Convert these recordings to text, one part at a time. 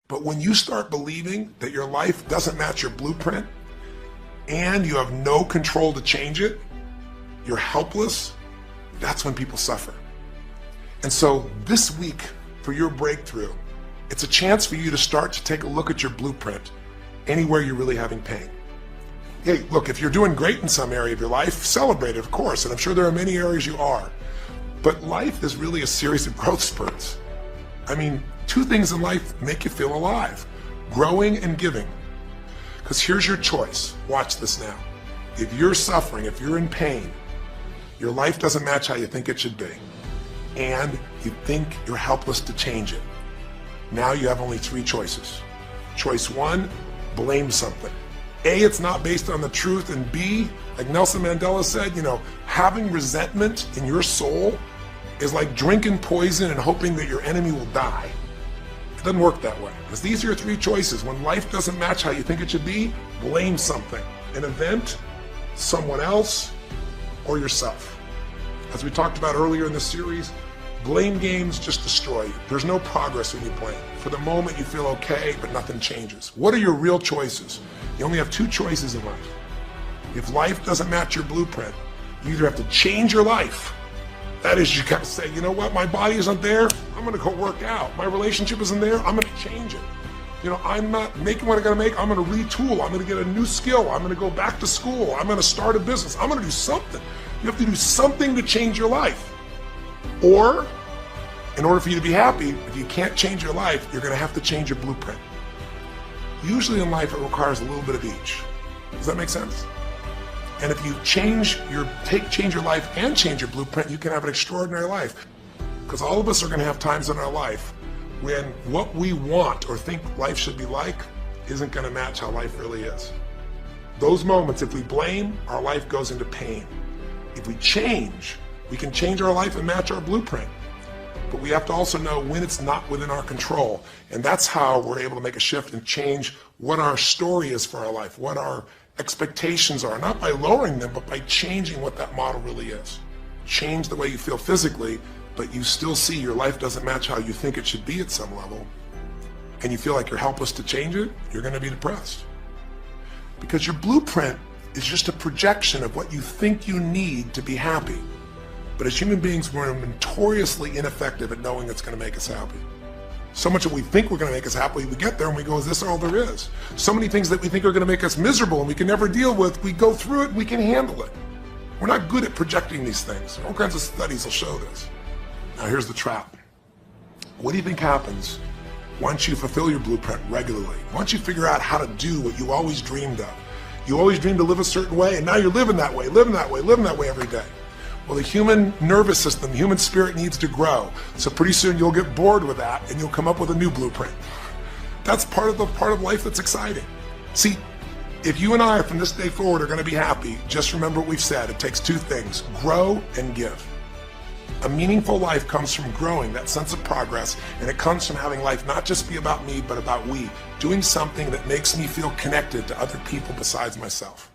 But when you start believing that your life doesn't match your blueprint and you have no control to change it, you're helpless, that's when people suffer. And so this week for your breakthrough, it's a chance for you to start to take a look at your blueprint anywhere you're really having pain. Hey, look, if you're doing great in some area of your life, celebrate it, of course, and I'm sure there are many areas you are. But life is really a series of growth spurts. I mean, two things in life make you feel alive: growing and giving. Because here's your choice. Watch this now. If you're suffering, if you're in pain, your life doesn't match how you think it should be, and you think you're helpless to change it, now you have only three choices. Choice one, blame something. A, it's not based on the truth, and B, like Nelson Mandela said, having resentment in your soul is like drinking poison and hoping that your enemy will die. It doesn't work that way. Because these are your three choices. When life doesn't match how you think it should be, blame something. An event, someone else, or yourself. As we talked about earlier in the series, blame games just destroy you. There's no progress when you blame. For the moment you feel okay, but nothing changes. What are your real choices? You only have two choices in life. If life doesn't match your blueprint, you either have to change your life. That is, you got to say, you know what, my body isn't there, I'm gonna go work out. My relationship isn't there, I'm gonna change it. I'm not making what I gotta make, I'm gonna retool, I'm gonna get a new skill, I'm gonna go back to school, I'm gonna start a business, I'm gonna do something. You have to do something to change your life. Or, in order for you to be happy, if you can't change your life, you're gonna have to change your blueprint. Usually in life, it requires a little bit of each. Does that make sense? And if you change your life and change your blueprint, you can have an extraordinary life. Because all of us are going to have times in our life when what we want or think life should be like isn't going to match how life really is. Those moments, if we blame, our life goes into pain. If we change, we can change our life and match our blueprint. But we have to also know when it's not within our control. And that's how we're able to make a shift and change what our story is for our life, what our expectations are, not by lowering them, but by changing what that model really is. Change the way you feel physically, but you still see your life doesn't match how you think it should be at some level, and you feel like you're helpless to change it, you're going to be depressed. Because your blueprint is just a projection of what you think you need to be happy. But as human beings, we're notoriously ineffective at knowing it's going to make us happy. So much that we think we're going to make us happy, we get there and we go, is this all there is? So many things that we think are going to make us miserable and we can never deal with, we go through it and we can handle it. We're not good at projecting these things. All kinds of studies will show this. Now here's the trap. What do you think happens once you fulfill your blueprint regularly? Once you figure out how to do what you always dreamed of. You always dreamed to live a certain way, and now you're living that way every day. Well, the human nervous system, the human spirit needs to grow. So pretty soon you'll get bored with that and you'll come up with a new blueprint. That's part of life that's exciting. See, if you and I from this day forward are going to be happy, just remember what we've said. It takes two things: grow and give. A meaningful life comes from growing, that sense of progress, and it comes from having life not just be about me, but about we, doing something that makes me feel connected to other people besides myself.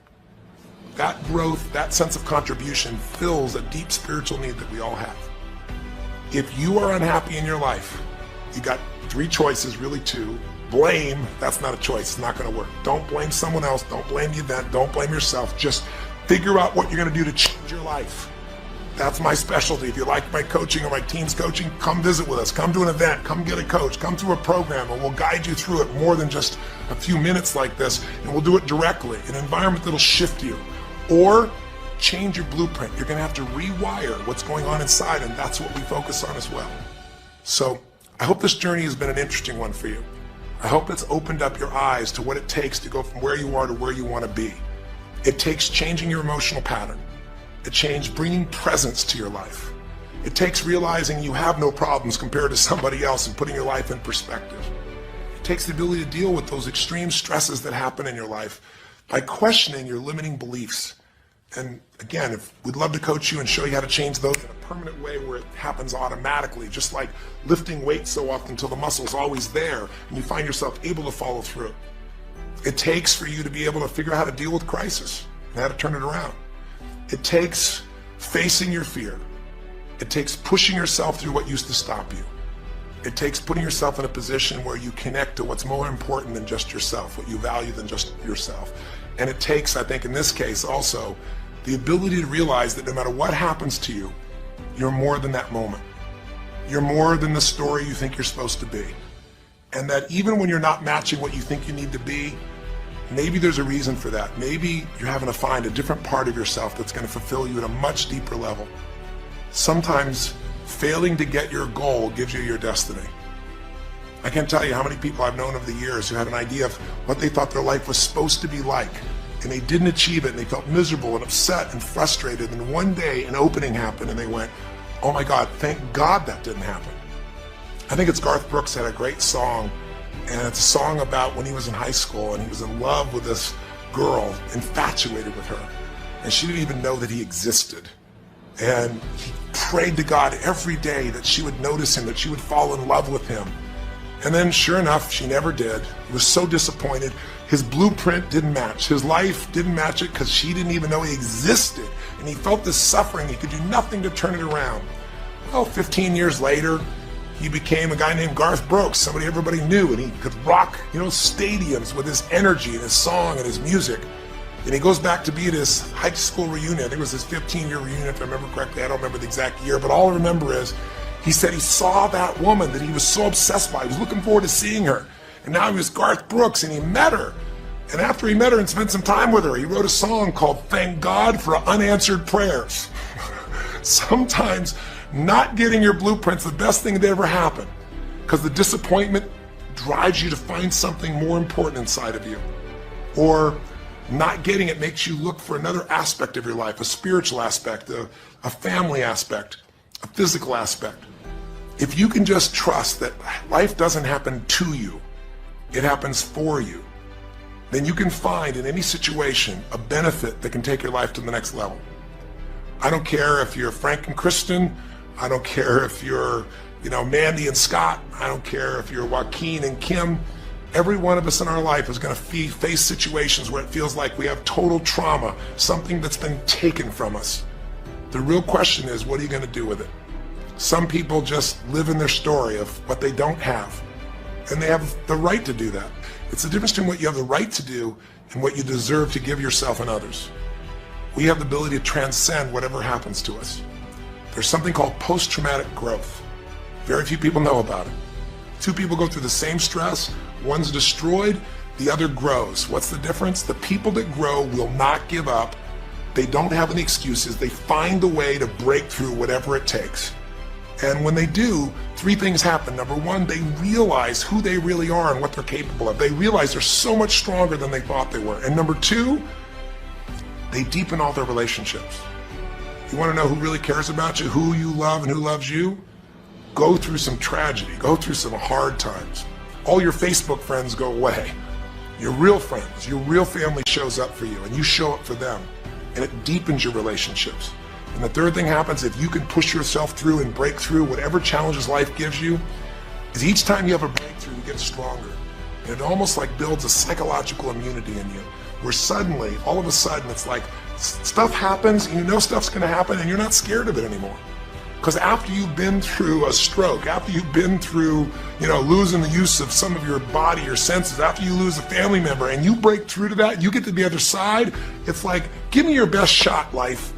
That growth, that sense of contribution fills a deep spiritual need that we all have. If you are unhappy in your life, you got three choices, really two. Blame, that's not a choice, it's not gonna work. Don't blame someone else, don't blame the event, don't blame yourself. Just figure out what you're gonna do to change your life. That's my specialty. If you like my coaching or my team's coaching, come visit with us, come to an event, come get a coach, come through a program, and we'll guide you through it more than just a few minutes like this, and we'll do it directly, in an environment that'll shift you. Or change your blueprint. You're going to have to rewire what's going on inside, and that's what we focus on as well. So I hope this journey has been an interesting one for you. I hope it's opened up your eyes to what it takes to go from where you are to where you want to be. It takes changing your emotional pattern. It takes bringing presence to your life. It takes realizing you have no problems compared to somebody else and putting your life in perspective. It takes the ability to deal with those extreme stresses that happen in your life by questioning your limiting beliefs. And again, we'd love to coach you and show you how to change those in a permanent way where it happens automatically, just like lifting weights so often until the muscle's always there and you find yourself able to follow through. It takes for you to be able to figure out how to deal with crisis and how to turn it around. It takes facing your fear. It takes pushing yourself through what used to stop you. It takes putting yourself in a position where you connect to what's more important than just yourself, what you value than just yourself. And it takes, I think in this case also, the ability to realize that no matter what happens to you, you're more than that moment. You're more than the story you think you're supposed to be. And that even when you're not matching what you think you need to be, maybe there's a reason for that. Maybe you're having to find a different part of yourself that's going to fulfill you at a much deeper level. Sometimes failing to get your goal gives you your destiny. I can't tell you how many people I've known over the years who had an idea of what they thought their life was supposed to be like, and they didn't achieve it, and they felt miserable and upset and frustrated, and one day an opening happened and they went, oh my God, thank God that didn't happen. I think it's Garth Brooks had a great song, and it's a song about when he was in high school and he was in love with this girl, infatuated with her, and she didn't even know that he existed. And he prayed to God every day that she would notice him, that she would fall in love with him. And then sure enough, she never did. He was so disappointed. His blueprint didn't match. His life didn't match it because she didn't even know he existed. And he felt this suffering. He could do nothing to turn it around. Well, 15 years later, he became a guy named Garth Brooks, somebody everybody knew, and he could rock, stadiums with his energy and his song and his music. And he goes back to be at his high school reunion. I think it was his 15-year reunion, if I remember correctly. I don't remember the exact year, but all I remember is he said he saw that woman that he was so obsessed by. He was looking forward to seeing her. And now he was Garth Brooks, and he met her. And after he met her and spent some time with her, he wrote a song called Thank God for Unanswered Prayers. Sometimes not getting your blueprint's the best thing that ever happened, because the disappointment drives you to find something more important inside of you. Or not getting it makes you look for another aspect of your life, a spiritual aspect, a family aspect, a physical aspect. If you can just trust that life doesn't happen to you, it happens for you, then you can find in any situation a benefit that can take your life to the next level. I don't care if you're Frank and Kristen. I don't care if you're, Mandy and Scott. I don't care if you're Joaquin and Kim. Every one of us in our life is going to face situations where it feels like we have total trauma, something that's been taken from us. The real question is, what are you going to do with it? Some people just live in their story of what they don't have, and they have the right to do that. It's the difference between what you have the right to do and what you deserve to give yourself and others. We have the ability to transcend whatever happens to us. There's something called post-traumatic growth. Very few people know about it. Two people go through the same stress. One's destroyed, the other grows. What's the difference? The people that grow will not give up. They don't have any excuses. They find a way to break through whatever it takes. And when they do, three things happen. Number one, they realize who they really are and what they're capable of. They realize they're so much stronger than they thought they were. And number two, they deepen all their relationships. You want to know who really cares about you, who you love and who loves you? Go through some tragedy, go through some hard times. All your Facebook friends go away. Your real friends, your real family shows up for you, and you show up for them, and it deepens your relationships. And the third thing happens, if you can push yourself through and break through whatever challenges life gives you, is each time you have a breakthrough, you get stronger. And it almost like builds a psychological immunity in you, where suddenly, all of a sudden, it's like stuff happens, and you know stuff's gonna happen, and you're not scared of it anymore. Because after you've been through a stroke, after you've been through, losing the use of some of your body, your senses, after you lose a family member, and you break through to that, you get to the other side, it's like, give me your best shot, life.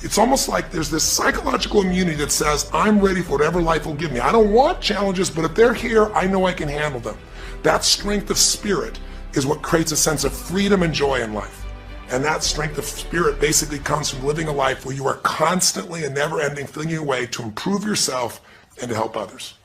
It's almost like there's this psychological immunity that says, I'm ready for whatever life will give me. I don't want challenges, but if they're here, I know I can handle them. That strength of spirit is what creates a sense of freedom and joy in life. And that strength of spirit basically comes from living a life where you are constantly and never ending flinging away to improve yourself and to help others.